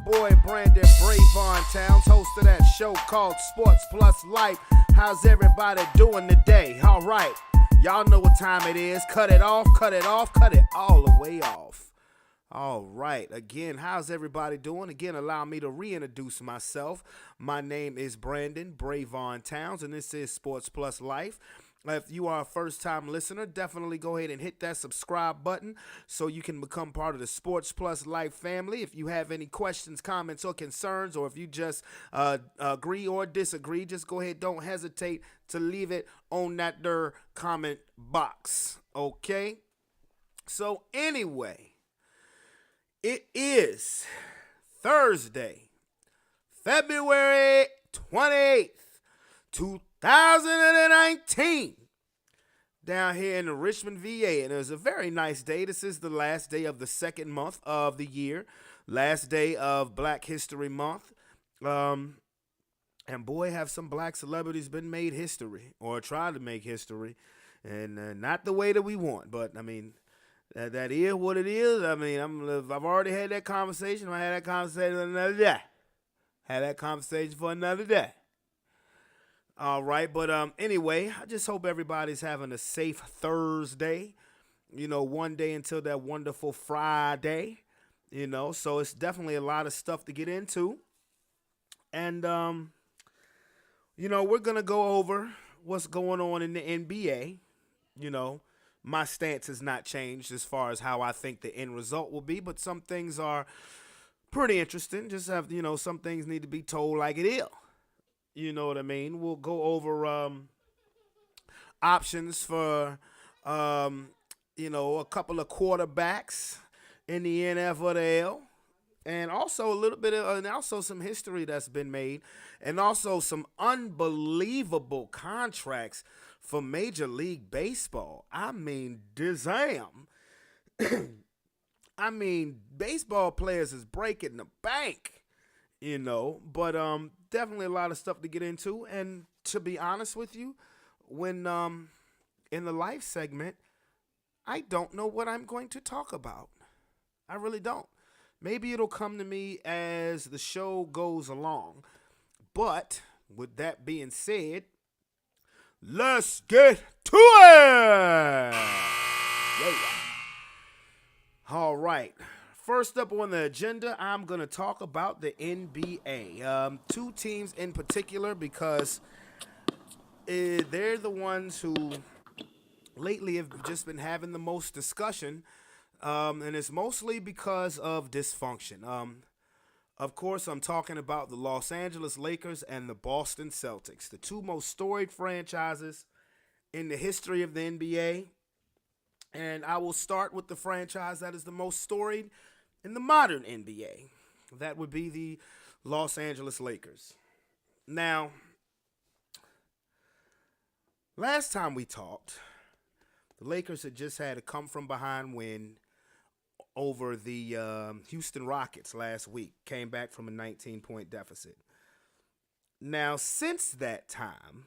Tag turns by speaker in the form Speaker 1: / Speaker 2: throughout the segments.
Speaker 1: boy Brandon Brevon Towns, host of that show called Sports Plus Life. How's everybody doing today? All right, y'all know what time it is. Cut it off, cut it off, cut it all the way off. All right, again, how's everybody doing? Again, allow me to reintroduce myself. My name is Brandon Brevon Towns, and this is Sports Plus Life. If you are a first-time listener, definitely go ahead and hit that subscribe button so you can become part of the Sports Plus Life family. If you have any questions, comments, or concerns, or if you just agree or disagree, just go ahead. Don't hesitate to leave it on that there comment box, okay? So anyway, it is Thursday, February 28th, 2019, down here in the Richmond, VA, and it was a very nice day. This is the last day of the second month of the year, last day of Black History Month, and boy, have some black celebrities been made history, or tried to make history, and not the way that we want, but I mean, that is what it is. I mean, I've already had that conversation. I had that conversation another day. Had that conversation for another day. All right, but anyway, I just hope everybody's having a safe Thursday, one day until that wonderful Friday, so it's definitely a lot of stuff to get into. And, we're going to go over what's going on in the NBA. My stance has not changed as far as how I think the end result will be, but some things are pretty interesting. Just have, some things need to be told like it is. You know what I mean? We'll go over options for, a couple of quarterbacks in the NFL, and also a little bit of, and also some history that's been made, and also some unbelievable contracts for Major League Baseball. I mean, damn. I mean, baseball players is breaking the bank. But definitely a lot of stuff to get into. And to be honest with you, when in the life segment, I don't know what I'm going to talk about. I really don't. Maybe it'll come to me as the show goes along. But with that being said, let's get to it! Yeah. All right. First up on the agenda, I'm going to talk about the NBA. Two teams in particular, because they're the ones who lately have just been having the most discussion, and it's mostly because of dysfunction. Of course, I'm talking about the Los Angeles Lakers and the Boston Celtics, the two most storied franchises in the history of the NBA. And I will start with the franchise that is the most storied in the modern NBA. That would be the Los Angeles Lakers. Now, last time we talked, the Lakers had just had a come-from-behind win over the Houston Rockets last week. Came back from a 19-point deficit. Now, since that time,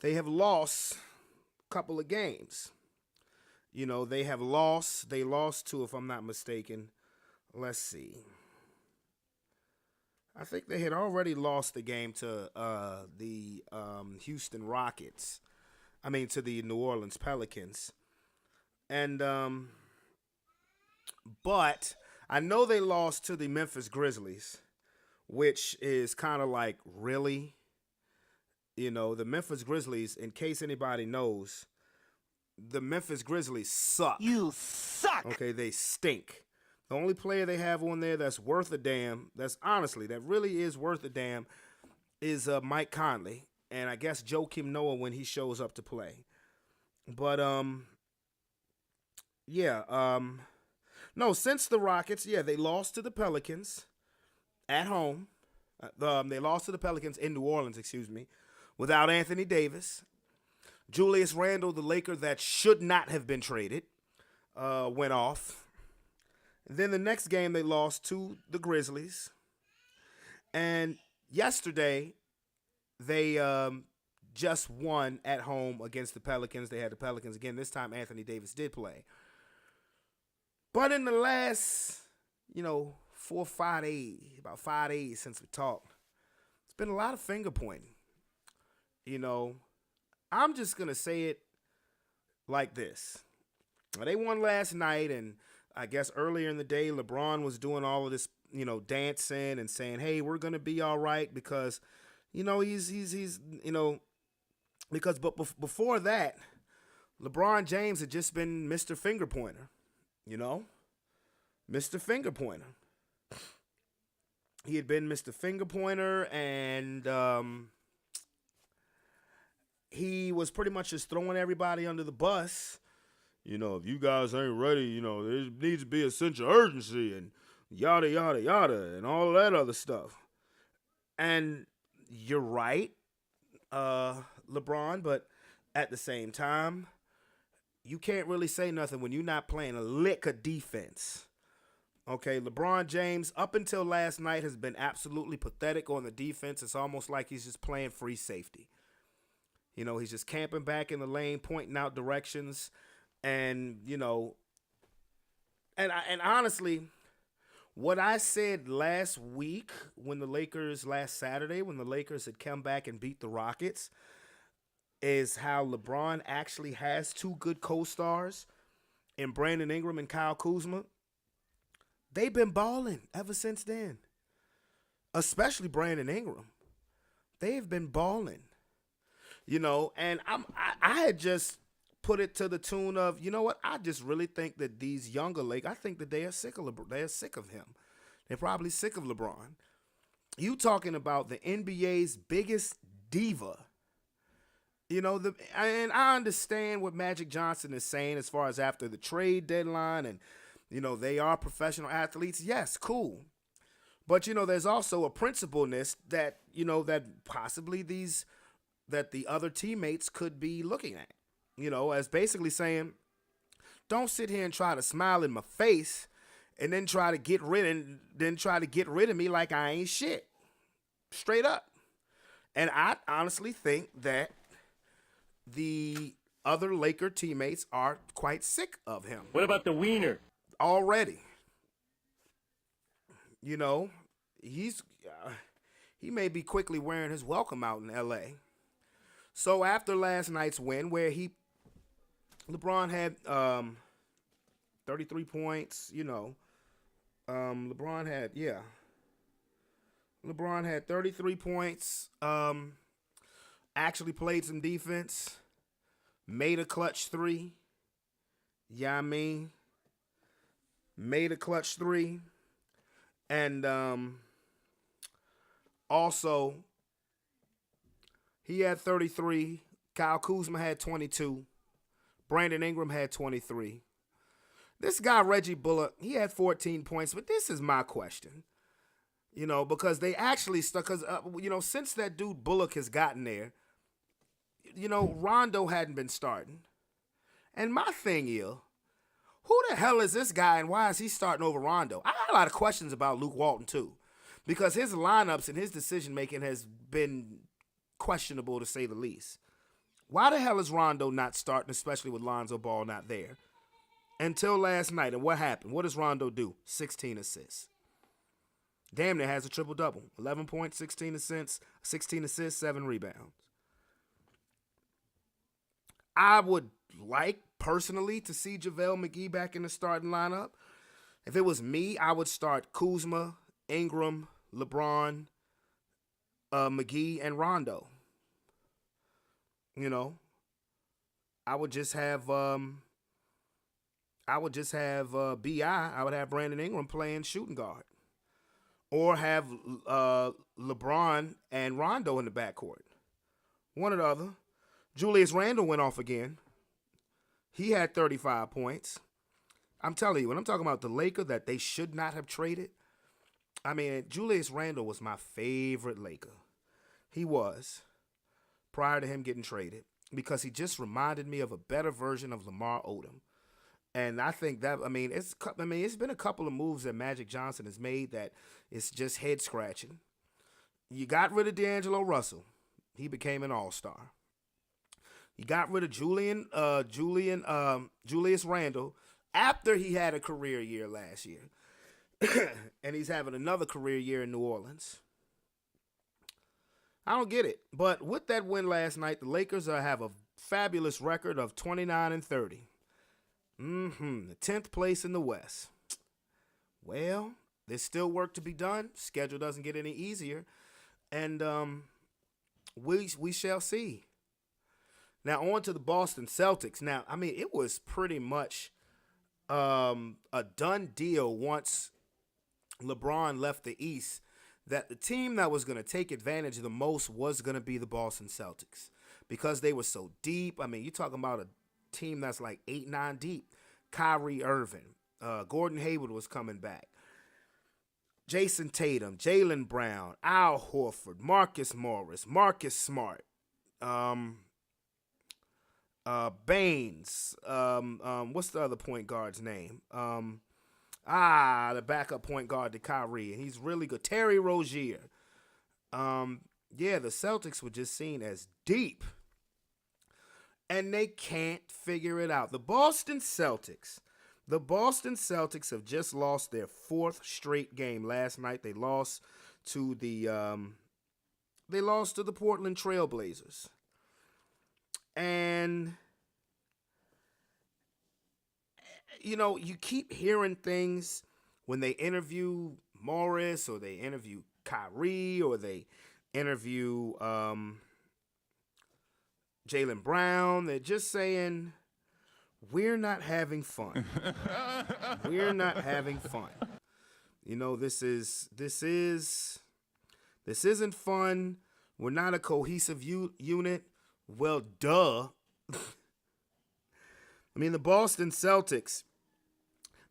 Speaker 1: they have lost a couple of games. They lost to, if I'm not mistaken, let's see. I think they had already lost the game to the Houston Rockets. To the New Orleans Pelicans. And, but I know they lost to the Memphis Grizzlies, which is kind of like, really? The Memphis Grizzlies, in case anybody knows, the Memphis Grizzlies suck.
Speaker 2: You suck.
Speaker 1: Okay, they stink. The only player they have on there that's worth a damn, that really is worth a damn, is Mike Conley. And I guess Joakim Noah when he shows up to play. But, no, since the Rockets, they lost to the Pelicans at home. They lost to the Pelicans in New Orleans, without Anthony Davis. Julius Randle, the Laker that should not have been traded, went off. Then the next game they lost to the Grizzlies. And yesterday they just won at home against the Pelicans. They had the Pelicans again. This time Anthony Davis did play. But in the last, about 5 days since we talked. It's been a lot of finger pointing. You know, I'm just gonna say it like this. They won last night, and I guess earlier in the day, LeBron was doing all of this, dancing and saying, "Hey, we're gonna be all right," because, he's because before that, LeBron James had just been Mr. Finger Pointer, Mr. Finger Pointer. He had been Mr. Finger Pointer, and he was pretty much just throwing everybody under the bus. If you guys ain't ready, there needs to be a sense of urgency and yada, yada, yada, and all that other stuff. And you're right, LeBron, but at the same time, you can't really say nothing when you're not playing a lick of defense. Okay, LeBron James, up until last night, has been absolutely pathetic on the defense. It's almost like he's just playing free safety. He's just camping back in the lane, pointing out directions. And, and honestly, what I said last week last Saturday, when the Lakers had come back and beat the Rockets, is how LeBron actually has two good co-stars in Brandon Ingram and Kyle Kuzma. They've been balling ever since then, especially Brandon Ingram. They've been balling, and I had just put it to the tune of, I just really think that these younger Lakers, I think that they are sick of LeBron. They're sick of him. They're probably sick of LeBron. You talking about the NBA's biggest diva. And I understand what Magic Johnson is saying as far as after the trade deadline and, they are professional athletes. Yes, cool. But, there's also a principalness that, that possibly that the other teammates could be looking at. As basically saying, don't sit here and try to smile in my face and then try to get rid of me like I ain't shit. Straight up. And I honestly think that the other Laker teammates are quite sick of him.
Speaker 2: What about the wiener?
Speaker 1: Already. He may be quickly wearing his welcome out in LA. So after last night's win, where LeBron had 33 points, LeBron had 33 points, actually played some defense, made a clutch three. Yeah, made a clutch three. And also, he had 33. Kyle Kuzma had 22. Brandon Ingram had 23. This guy, Reggie Bullock, he had 14 points, but this is my question. Because they actually stuck, because, since that dude Bullock has gotten there, Rondo hadn't been starting. And my thing is, who the hell is this guy and why is he starting over Rondo? I got a lot of questions about Luke Walton, too, because his lineups and his decision-making has been questionable, to say the least. Why the hell is Rondo not starting, especially with Lonzo Ball not there? Until last night. And what happened? What does Rondo do? 16 assists. Damn near has a triple-double. 11 points, 16 assists, 7 rebounds. I would like, personally, to see JaVale McGee back in the starting lineup. If it was me, I would start Kuzma, Ingram, LeBron, McGee, and Rondo. I would just have BI. I would have Brandon Ingram playing shooting guard. Or have LeBron and Rondo in the backcourt. One or the other. Julius Randle went off again. He had 35 points. I'm telling you, when I'm talking about the Laker that they should not have traded, Julius Randle was my favorite Laker. He was, prior to him getting traded, because he just reminded me of a better version of Lamar Odom. And I think that, it's been a couple of moves that Magic Johnson has made that it's just head scratching. You got rid of D'Angelo Russell. He became an all-star. You got rid of Julius Randle after he had a career year last year. and he's having another career year in New Orleans. I don't get it. But with that win last night, the Lakers have a fabulous record of 29-30. The 10th place in the West. Well, there's still work to be done. Schedule doesn't get any easier. And we shall see. Now, on to the Boston Celtics. Now, I mean, it was pretty much a done deal once LeBron left the East that the team that was going to take advantage the most was going to be the Boston Celtics because they were so deep. I mean, you're talking about a team that's like 8-9 deep. Kyrie Irving, Gordon Hayward was coming back. Jason Tatum, Jaylen Brown, Al Horford, Marcus Morris, Marcus Smart, Baines. What's the other point guard's name? The backup point guard to Kyrie. And he's really good. Terry Rozier. The Celtics were just seen as deep. And they can't figure it out. The Boston Celtics have just lost their fourth straight game. Last night they lost to the Portland Trailblazers. And you keep hearing things when they interview Morris or they interview Kyrie or they interview Jaylen Brown. They're just saying, we're not having fun. We're not having fun. This isn't fun. We're not a cohesive unit. Well, duh. I mean, the Boston Celtics,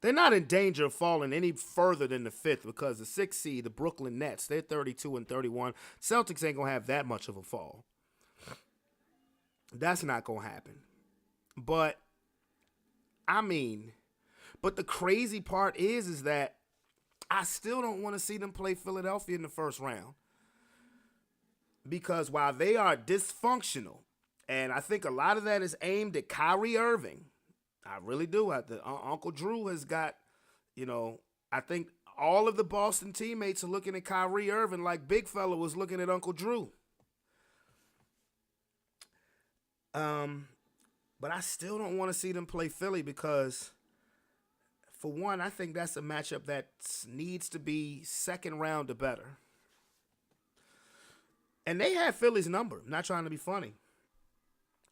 Speaker 1: they're not in danger of falling any further than the fifth because the sixth seed, the Brooklyn Nets, they're 32-31. Celtics ain't going to have that much of a fall. That's not going to happen. But the crazy part is that I still don't want to see them play Philadelphia in the first round. Because while they are dysfunctional, and I think a lot of that is aimed at Kyrie Irving, I really do. Uncle Drew has got, I think all of the Boston teammates are looking at Kyrie Irving like Big Fella was looking at Uncle Drew. But I still don't want to see them play Philly because, for one, I think that's a matchup that needs to be second round or better. And they have Philly's number. I'm not trying to be funny.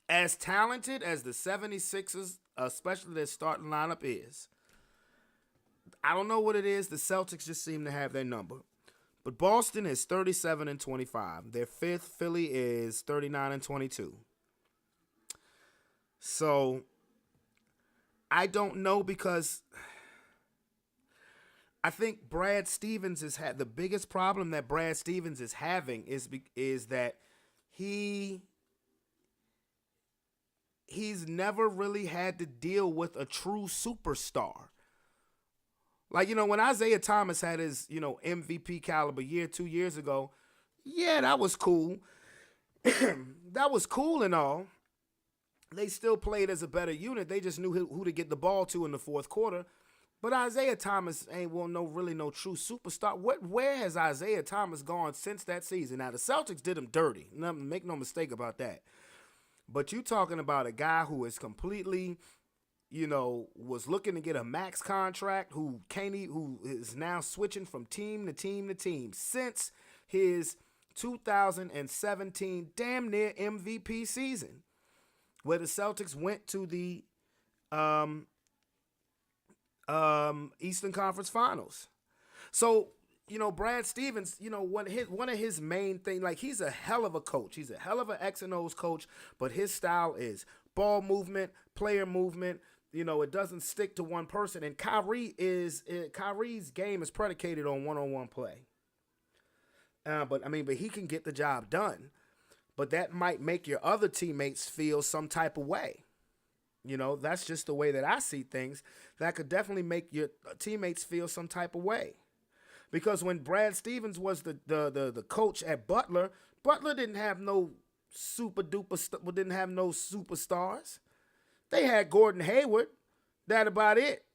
Speaker 1: As talented as the 76ers, especially their starting lineup is, I don't know what it is. The Celtics just seem to have their number. But Boston is 37-25. Their fifth, Philly, is 39-22. So, I don't know because I think Brad Stevens has had the biggest problem that Brad Stevens is having is that he's never really had to deal with a true superstar. Like, when Isaiah Thomas had his, MVP caliber year 2 years ago, yeah, that was cool. That was cool and all. They still played as a better unit. They just knew who to get the ball to in the fourth quarter. But Isaiah Thomas ain't really no true superstar. Where has Isaiah Thomas gone since that season? Now, the Celtics did him dirty. Make no mistake about that. But you talking about a guy who is completely, was looking to get a max contract, who is now switching from team to team to team since his 2017 damn near MVP season, where the Celtics went to the Eastern Conference Finals. So, Brad Stevens, one of his main things, like, he's a hell of a coach. He's a hell of an X and O's coach, but his style is ball movement, player movement. It doesn't stick to one person. And Kyrie's game is predicated on one-on-one play. But he can get the job done. But that might make your other teammates feel some type of way. That's just the way that I see things. That could definitely make your teammates feel some type of way. Because when Brad Stevens was the coach at Butler didn't have no didn't have no superstars. They had Gordon Hayward. That about it.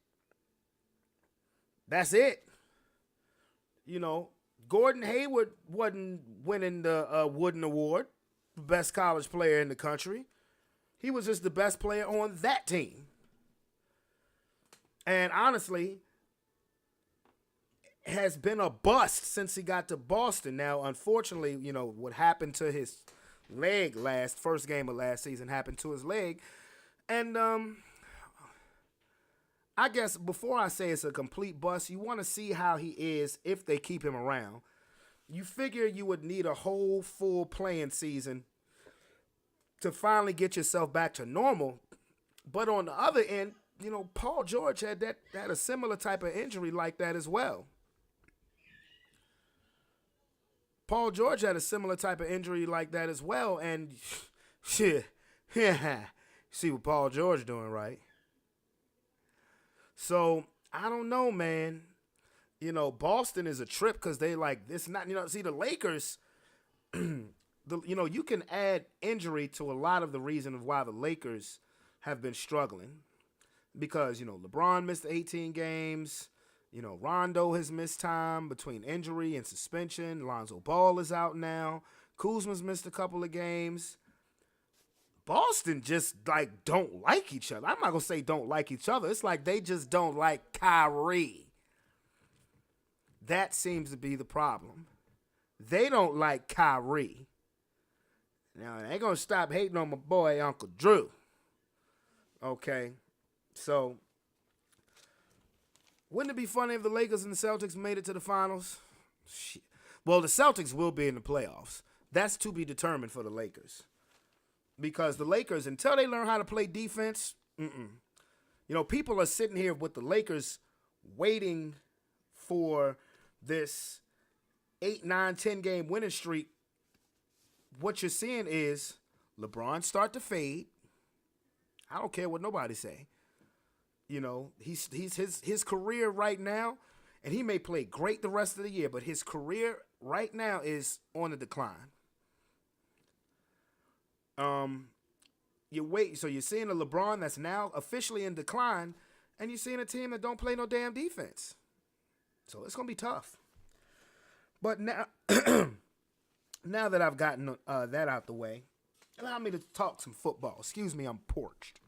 Speaker 1: That's it. You know, Gordon Hayward wasn't winning the Wooden Award, best college player in the country. He was just the best player on that team. And honestly, has been a bust since he got to Boston. Now, unfortunately, what happened to his leg first game of last season happened to his leg. And I guess before I say it's a complete bust, you want to see how he is if they keep him around. You figure you would need a whole full playing season to finally get yourself back to normal. But on the other end, Paul George had a similar type of injury like that as well. Paul George had a similar type of injury like that as well, and shit, see what Paul George doing, right? So I don't know, man. Boston is a trip because they like this. Not see the Lakers. You can add injury to a lot of the reason of why the Lakers have been struggling, because LeBron missed 18 games. Rondo has missed time between injury and suspension. Lonzo Ball is out now. Kuzma's missed a couple of games. Boston just don't like each other. I'm not gonna say don't like each other. It's like they just don't like Kyrie. That seems to be the problem. They don't like Kyrie. Now, they ain't gonna stop hating on my boy Uncle Drew. Okay, so wouldn't it be funny if the Lakers and the Celtics made it to the finals? Shit. Well, the Celtics will be in the playoffs. That's to be determined for the Lakers. Because the Lakers, until they learn how to play defense, people are sitting here with the Lakers waiting for this 8, 9, 10 game winning streak. What you're seeing is LeBron start to fade. I don't care what nobody say. He's his career right now, and he may play great the rest of the year, but his career right now is on the decline. So you're seeing a LeBron that's now officially in decline, and you're seeing a team that don't play no damn defense. So it's gonna be tough. But now, now that I've gotten that out the way, allow me to talk some football. Excuse me, I'm parched.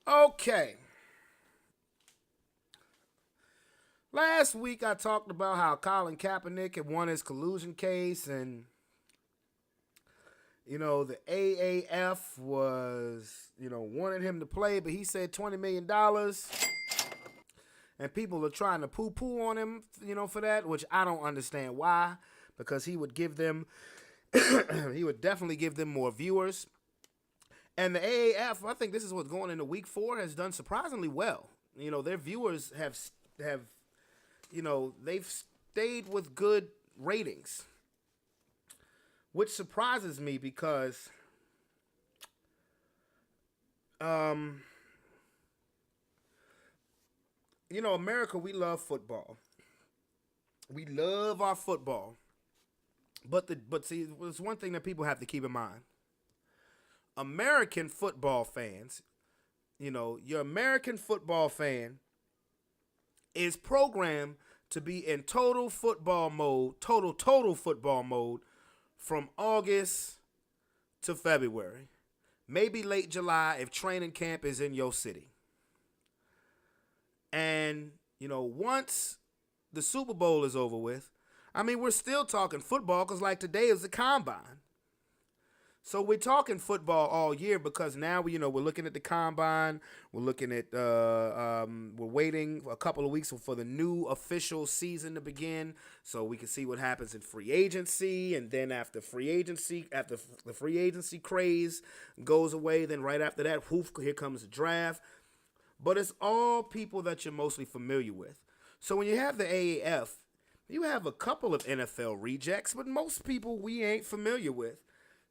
Speaker 1: Okay. Last week I talked about how Colin Kaepernick had won his collusion case, and the AAF was wanted him to play, but he said $20 million, and people are trying to poo-poo on him, for that, which I don't understand why, because he would give them he would definitely give them more viewers. And the AAF, I think this is what's going into week 4, has done surprisingly well. Their viewers have they've stayed with good ratings, which surprises me because America, we love football. We love our football. But see, there's one thing that people have to keep in mind. American football fans, your American football fan is programmed to be in total football mode from August to February. Maybe late July if training camp is in your city. And, once the Super Bowl is over with, we're still talking football because, today is the combine. So we're talking football all year because now we're looking at the combine. We're looking at we're waiting a couple of weeks for the new official season to begin, so we can see what happens in free agency. And then after the free agency craze goes away, then right after that, here comes the draft. But it's all people that you're mostly familiar with. So when you have the AAF, you have a couple of NFL rejects, but most people we ain't familiar with.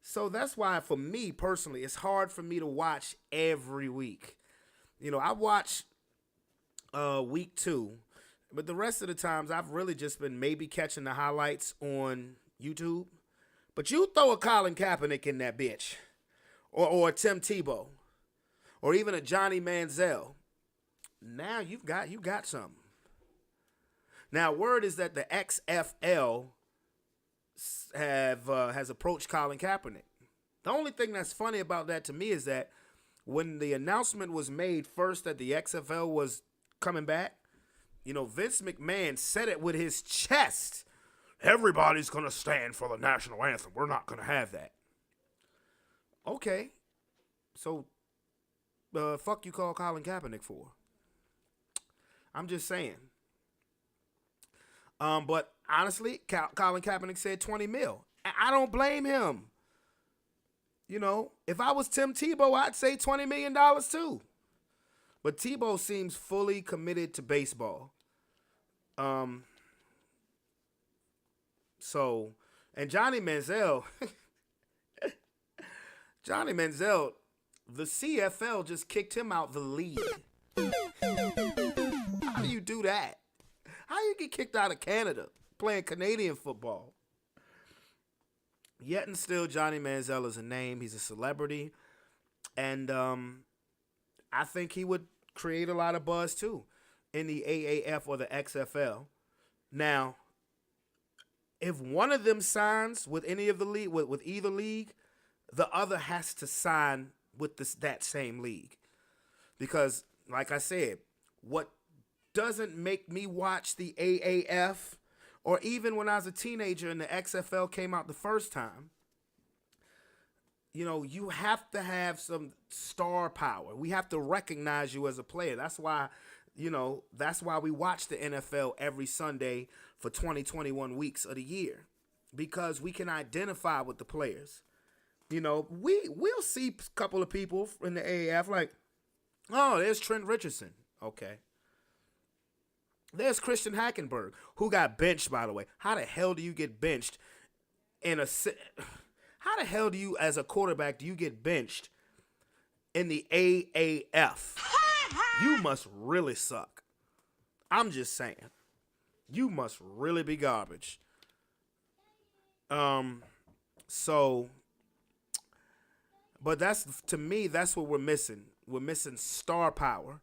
Speaker 1: So that's why, for me personally, it's hard for me to watch every week. I watch week 2, but the rest of the times I've really just been maybe catching the highlights on YouTube. But you throw a Colin Kaepernick in that bitch, or a Tim Tebow, or even a Johnny Manziel. Now you got something. Now word is that the XFL has approached Colin Kaepernick. The only thing that's funny about that to me is that when the announcement was made first that the XFL was coming back, Vince McMahon said it with his chest. Everybody's going to stand for the national anthem. We're not going to have that. Okay. So, fuck you call Colin Kaepernick for? I'm just saying. But honestly, Colin Kaepernick said 20 mil. I don't blame him. If I was Tim Tebow, I'd say $20 million too. But Tebow seems fully committed to baseball. And Johnny Manziel, the CFL just kicked him out the league. How do you do that? How you get kicked out of Canada playing Canadian football? Yet and still, Johnny Manziel is a name. He's a celebrity. And I think he would create a lot of buzz, too, in the AAF or the XFL. Now, if one of them signs with any of the league, with either league, the other has to sign with that same league. Because, like I said, what doesn't make me watch the AAF, or even when I was a teenager and the XFL came out the first time, you have to have some star power. We have to recognize you as a player. That's why we watch the NFL every Sunday for 20-21 weeks of the year, because we can identify with the players. We'll see a couple of people in the AAF like, oh, there's Trent Richardson. Okay. There's Christian Hackenberg, who got benched, by the way. How the hell do you get benched how the hell do you, as a quarterback, do you get benched in the AAF? You must really suck. I'm just saying. You must really be garbage. But to me, that's what we're missing. We're missing star power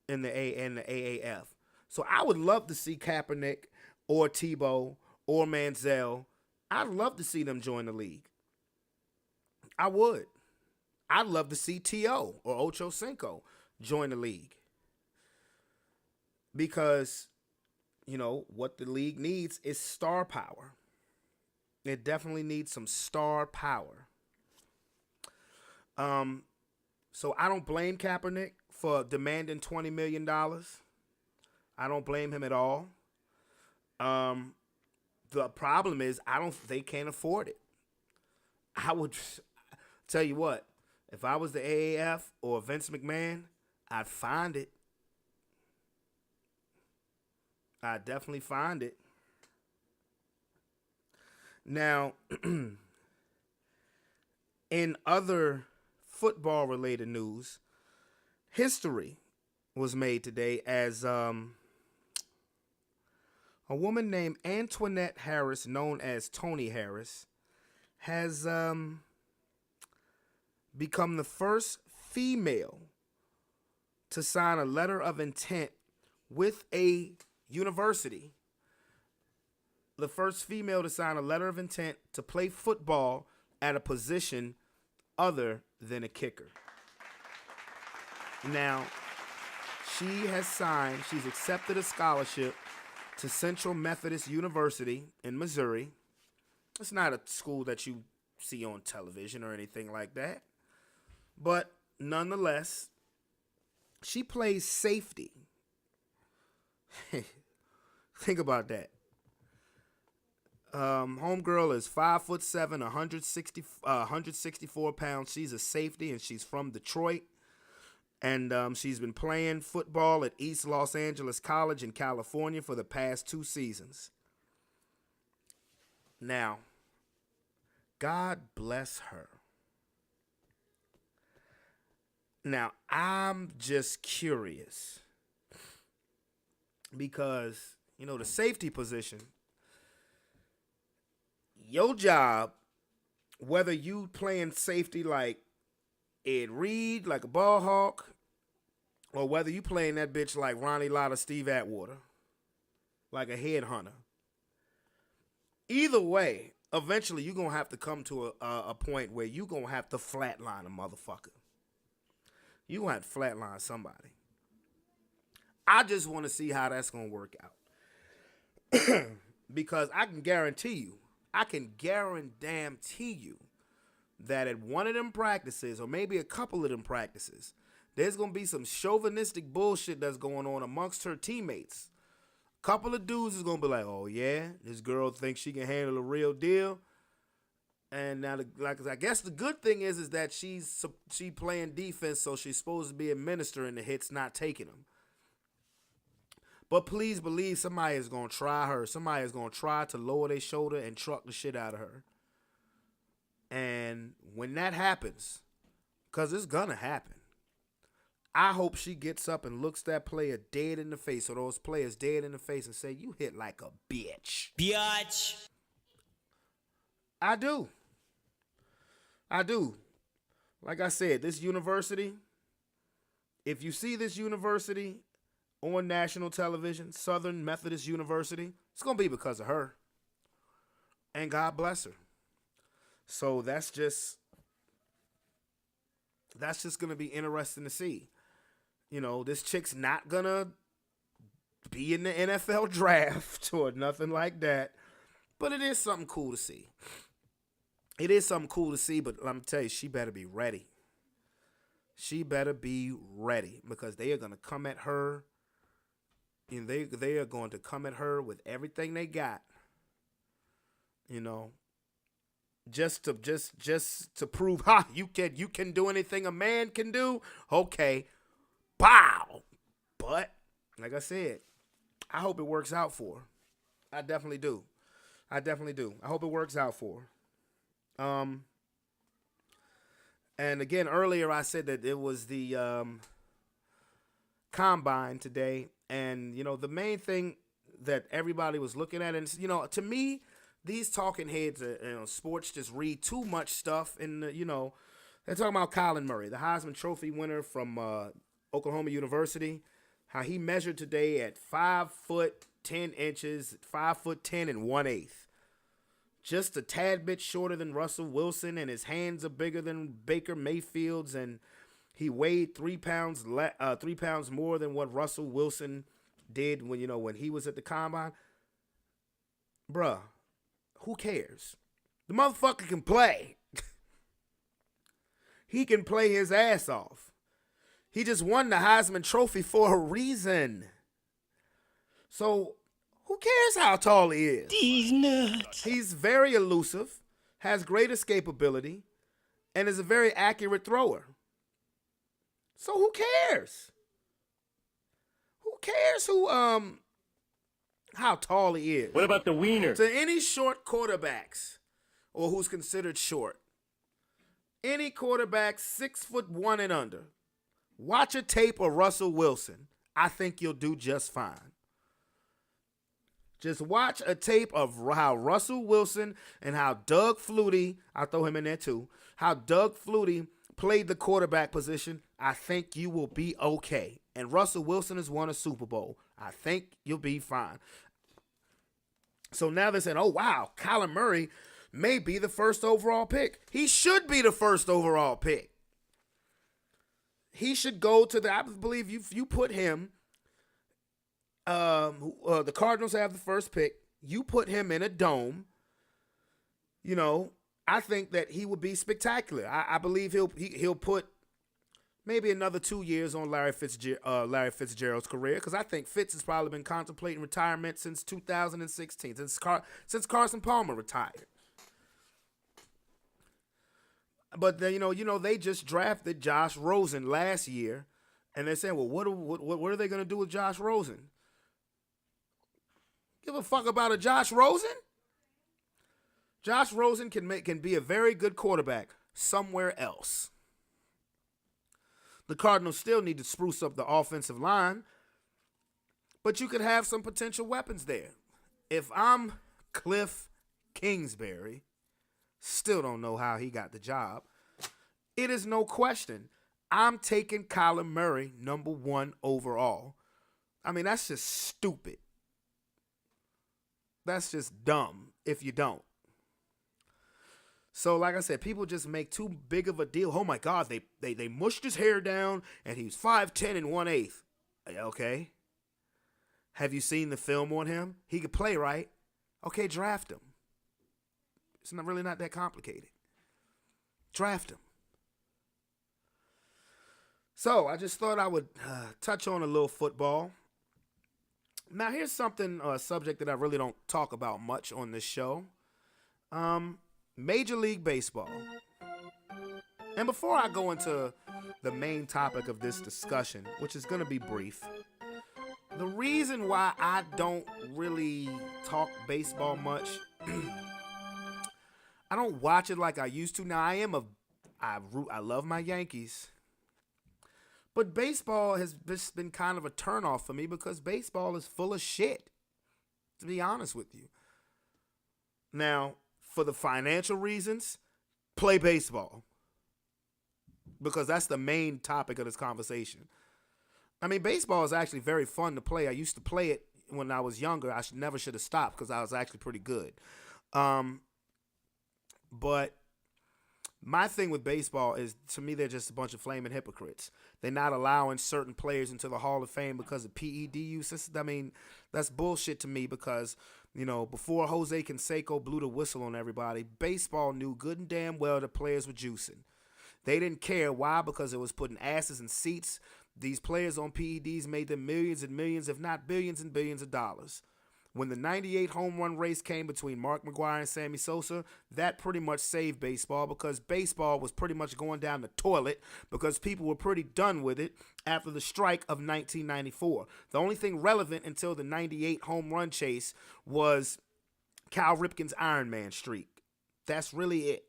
Speaker 1: in the AAF. So I would love to see Kaepernick or Tebow or Manziel. I'd love to see them join the league. I would. I'd love to see T.O. or Ocho Cinco join the league. Because, what the league needs is star power. It definitely needs some star power. So I don't blame Kaepernick for demanding $20 million. I don't blame him at all. The problem is they can't afford it. I would tell you what, if I was the AAF or Vince McMahon, I'd find it. I'd definitely find it. Now, in other football-related news, history was made today as a woman named Antoinette Harris, known as Toni Harris, has become the first female to sign a letter of intent with a university. The first female to sign a letter of intent to play football at a position other than a kicker. Now, she's accepted a scholarship to Central Methodist University in Missouri. It's not a school that you see on television or anything like that. But nonetheless, she plays safety. Think about that. Homegirl is 5'7", 164 pounds. She's a safety, and she's from Detroit. And she's been playing football at East Los Angeles College in California for the past 2 seasons. Now, God bless her. Now, I'm just curious because, the safety position, your job, whether you playing safety like Ed Reed like a ball hawk, or whether you playing that bitch like Ronnie Lott or Steve Atwater, like a headhunter. Either way, eventually you're going to have to come to a point where you're going to have to flatline a motherfucker. You're going to have to flatline somebody. I just want to see how that's going to work out. Because I can guarantee you that at one of them practices, or maybe a couple of them practices, there's going to be some chauvinistic bullshit that's going on amongst her teammates. Couple of dudes is going to be like, oh, yeah, this girl thinks she can handle a real deal. And now, I guess the good thing is that she playing defense, so she's supposed to be administering the hits, not taking them. But please believe somebody is going to try her. Somebody is going to try to lower their shoulder and truck the shit out of her. And when that happens, because it's going to happen, I hope she gets up and looks that player dead in the face, or those players dead in the face, and say, you hit like a bitch. Biatch. I do. Like I said, this university, if you see this university on national television, Southern Methodist University, it's going to be because of her. And God bless her. So that's just going to be interesting to see. You know, this chick's not going to be in the NFL draft or nothing like that. But it is something cool to see. But I'm going to tell you, she better be ready. She better be ready, because they are going to come at her. And they are going to come at her with everything they got. You know, just to prove, you can do anything a man can do. Okay, bow. But like I said, I hope it works out for her. I definitely do. I hope it works out for her. And again, earlier I said that it was the combine today, and you know, the main thing that everybody was looking at, and you know, to me, these talking heads, sports just read too much stuff. And they're talking about Colin Murray, the Heisman Trophy winner from Oklahoma University, how he measured today at 5'10", 5'10" and 1/8. Just a tad bit shorter than Russell Wilson, and his hands are bigger than Baker Mayfield's, and he weighed 3 pounds more than what Russell Wilson did when he was at the combine. Bruh, who cares? The motherfucker can play. He can play his ass off. He just won the Heisman Trophy for a reason. So who cares how tall he is? These nuts. He's very elusive, has great escapability, and is a very accurate thrower. So who cares? Who cares how tall he is?
Speaker 2: What about the wiener?
Speaker 1: To any short quarterbacks, or who's considered short, any quarterback 6'1" and under, watch a tape of Russell Wilson. I think you'll do just fine. Just watch a tape of how Russell Wilson and how Doug Flutie, I'll throw him in there too, how Doug Flutie played the quarterback position. I think you will be okay. And Russell Wilson has won a Super Bowl. I think you'll be fine. So now they're saying, oh, wow, Kyler Murray may be the first overall pick. He should be the first overall pick. He should go to I believe you put him, the Cardinals have the first pick. You put him in a dome. I think that he would be spectacular. I believe he'll put maybe another 2 years on Larry Fitzgerald's career, because I think Fitz has probably been contemplating retirement since 2016, since Carson Palmer retired. But they just drafted Josh Rosen last year, and they're saying, well, what are they going to do with Josh Rosen? Give a fuck about a Josh Rosen? Josh Rosen can be a very good quarterback somewhere else. The Cardinals still need to spruce up the offensive line, but you could have some potential weapons there. If I'm Cliff Kingsbury, still don't know how he got the job. It is no question. I'm taking Kyler Murray number one overall. I mean, that's just stupid. That's just dumb if you don't. So, like I said, people just make too big of a deal. Oh my God, they mushed his hair down and he's 5'10" and 1/8. Okay. Have you seen the film on him? He could play, right? Okay, draft him. It's not that complicated. Draft him. So I just thought I would touch on a little football. Now here's something, a subject that I really don't talk about much on this show. Major League Baseball. And before I go into the main topic of this discussion, which is going to be brief, the reason why I don't really talk baseball much, I don't watch it like I used to. Now I love my Yankees. But baseball has just been kind of a turnoff for me because baseball is full of shit, to be honest with you. Now, for the financial reasons, play baseball. Because that's the main topic of this conversation. I mean, baseball is actually very fun to play. I used to play it when I was younger. I never should have stopped because I was actually pretty good. But my thing with baseball is, to me, they're just a bunch of flaming hypocrites. They're not allowing certain players into the Hall of Fame because of PED use. I mean, that's bullshit to me because, before Jose Canseco blew the whistle on everybody, baseball knew good and damn well the players were juicing. They didn't care. Why? Because it was putting asses in seats. These players on PEDs made them millions and millions, if not billions and billions of dollars. When the 98 home run race came between Mark McGwire and Sammy Sosa, that pretty much saved baseball because baseball was pretty much going down the toilet because people were pretty done with it after the strike of 1994. The only thing relevant until the 98 home run chase was Cal Ripken's Iron Man streak. That's really it.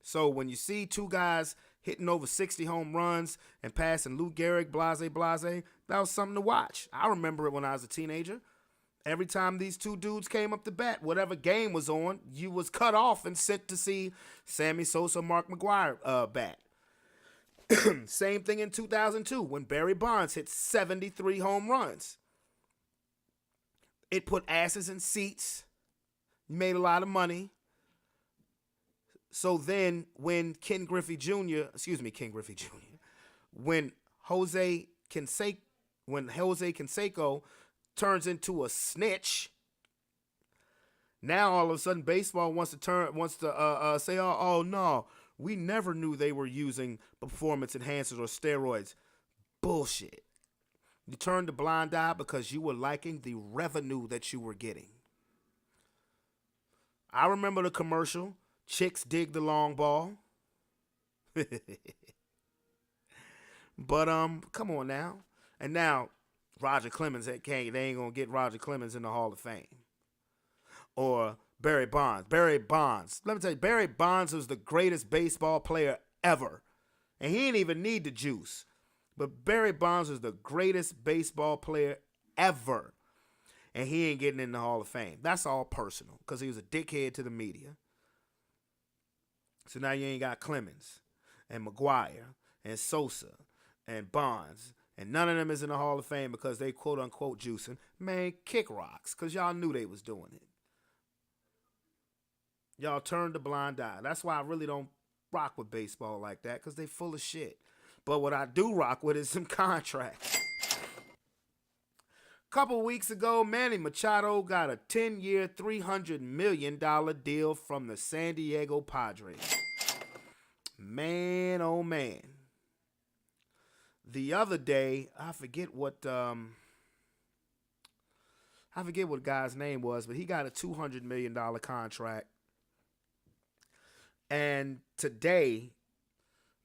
Speaker 1: So when you see two guys hitting over 60 home runs and passing Lou Gehrig, blase, that was something to watch. I remember it when I was a teenager. Every time these two dudes came up to bat, whatever game was on, you was cut off and sent to see Sammy Sosa, Mark McGwire bat. Same thing in 2002 when Barry Bonds hit 73 home runs. It put asses in seats. You made a lot of money. So then when Ken Griffey Jr., when Jose Canseco turns into a snitch, now all of a sudden baseball wants to say, oh no, we never knew they were using performance enhancers or steroids. Bullshit. You turned a blind eye because you were liking the revenue that you were getting. I remember the commercial. Chicks dig the long ball. But come on now. And now Roger Clemens, they ain't gonna get Roger Clemens in the Hall of Fame. Or Barry Bonds. Let me tell you, Barry Bonds was the greatest baseball player ever. And he didn't even need the juice. But Barry Bonds was the greatest baseball player ever. And he ain't getting in the Hall of Fame. That's all personal. Because he was a dickhead to the media. So now you ain't got Clemens and McGwire and Sosa and Bonds. And none of them is in the Hall of Fame because they quote unquote juicing. Man, kick rocks. Because y'all knew they was doing it. Y'all turned a blind eye. That's why I really don't rock with baseball like that. Because they full of shit. But what I do rock with is some contracts. A couple weeks ago, Manny Machado got a 10-year, $300 million deal from the San Diego Padres. Man, oh man. The other day, I forget what guy's name was, but he got a $200 million contract. And today,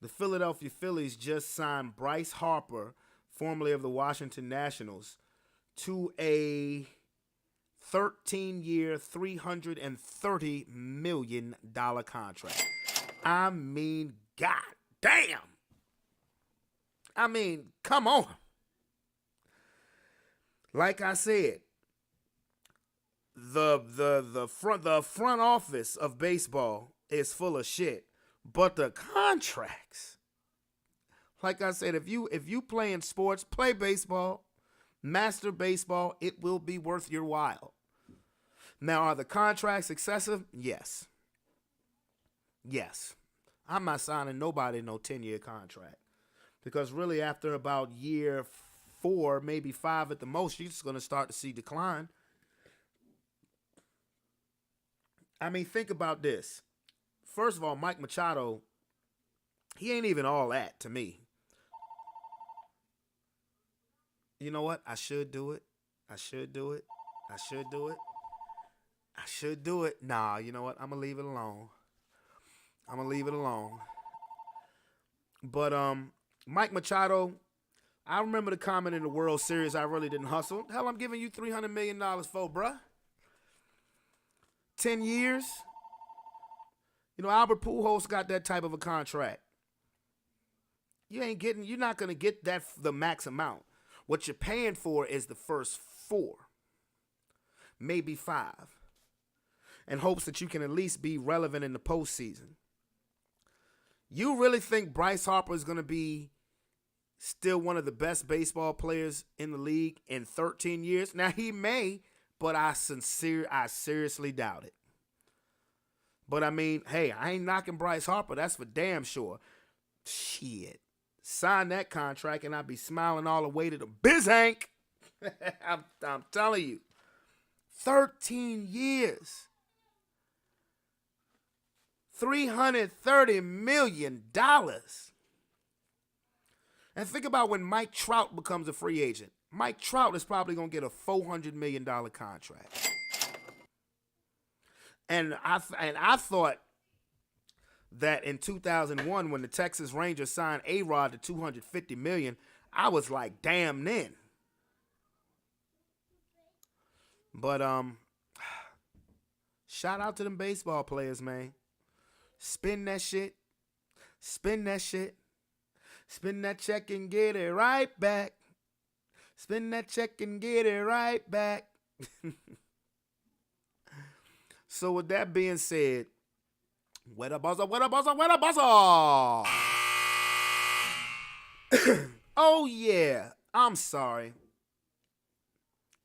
Speaker 1: the Philadelphia Phillies just signed Bryce Harper, formerly of the Washington Nationals, to a 13-year, $330 million contract. I mean, god damn. I mean, come on. Like I said, the front office of baseball is full of shit, but the contracts, like I said, if you play in sports, play baseball, master baseball, it will be worth your while. Now, are the contracts excessive? Yes. Yes. I'm not signing nobody no 10-year contract. Because really, after about year 4, maybe 5 at the most, you're just going to start to see decline. I mean, think about this. First of all, Mike Machado, he ain't even all that to me. You know what? I should do it. I should do it. I should do it. I should do it. Nah, you know what? I'm going to leave it alone. I'm going to leave it alone. But Mike Machado, I remember the comment in the World Series, I really didn't hustle. Hell, I'm giving you $300 million for, bruh. 10 years. You know, Albert Pujols got that type of a contract. You're not going to get that the max amount. What you're paying for is the first 4, maybe 5, in hopes that you can at least be relevant in the postseason. You really think Bryce Harper is going to be still one of the best baseball players in the league in 13 years? Now, he may, but I seriously doubt it. But I mean, hey, I ain't knocking Bryce Harper. That's for damn sure. Shit. Sign that contract and I'll be smiling all the way to the Bizhank. I'm telling you. 13 years. $330 million. And think about when Mike Trout becomes a free agent. Mike Trout is probably going to get a $400 million contract. And I thought that in 2001, when the Texas Rangers signed A-Rod to $250 million, I was like, damn then. But shout out to them baseball players, man. Spin that shit. Spin that shit. Spin that check and get it right back. Spin that check and get it right back. So with that being said, where the buzzer, where the buzzer, where the buzzer? Oh yeah, I'm sorry.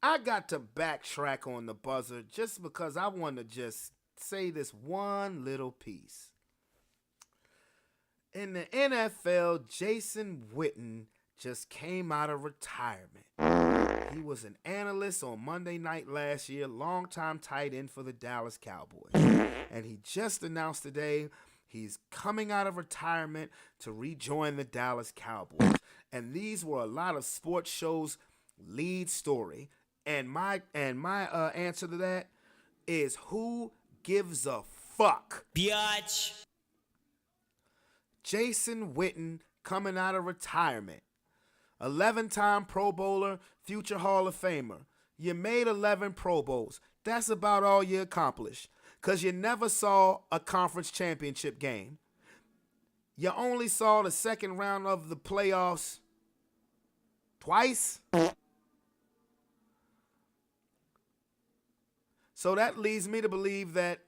Speaker 1: I got to backtrack on the buzzer just because I want to just say this one little piece. In the NFL, Jason Witten just came out of retirement. He was an analyst on Monday Night last year, longtime tight end for the Dallas Cowboys. And he just announced today he's coming out of retirement to rejoin the Dallas Cowboys. And these were a lot of sports shows' lead story. And my answer to that is, who gives a fuck? Biatch. Jason Witten coming out of retirement. 11-time Pro Bowler, future Hall of Famer. You made 11 Pro Bowls. That's about all you accomplished. Because you never saw a conference championship game. You only saw the second round of the playoffs twice. So that leads me to believe that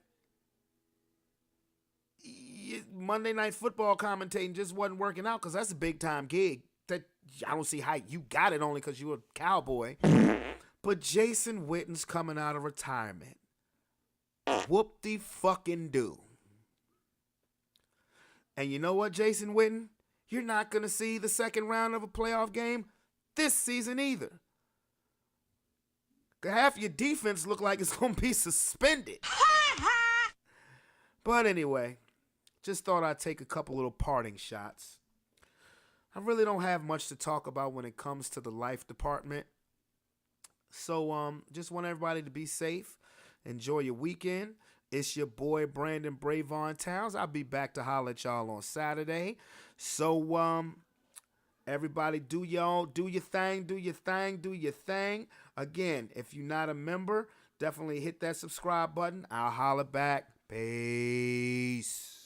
Speaker 1: Monday Night Football commentating just wasn't working out, because that's a big-time gig. That I don't see how you got it only because you were a Cowboy. But Jason Witten's coming out of retirement. Whoop-de-fucking-do. And you know what, Jason Witten? You're not going to see the second round of a playoff game this season either. Half your defense look like it's going to be suspended. But anyway, just thought I'd take a couple little parting shots. I really don't have much to talk about when it comes to the life department. So just want everybody to be safe. Enjoy your weekend. It's your boy Brandon Brevon Towns. I'll be back to holler at y'all on Saturday. So everybody do your thing, do your thing, do your thing. Again, if you're not a member, definitely hit that subscribe button. I'll holler back. Peace.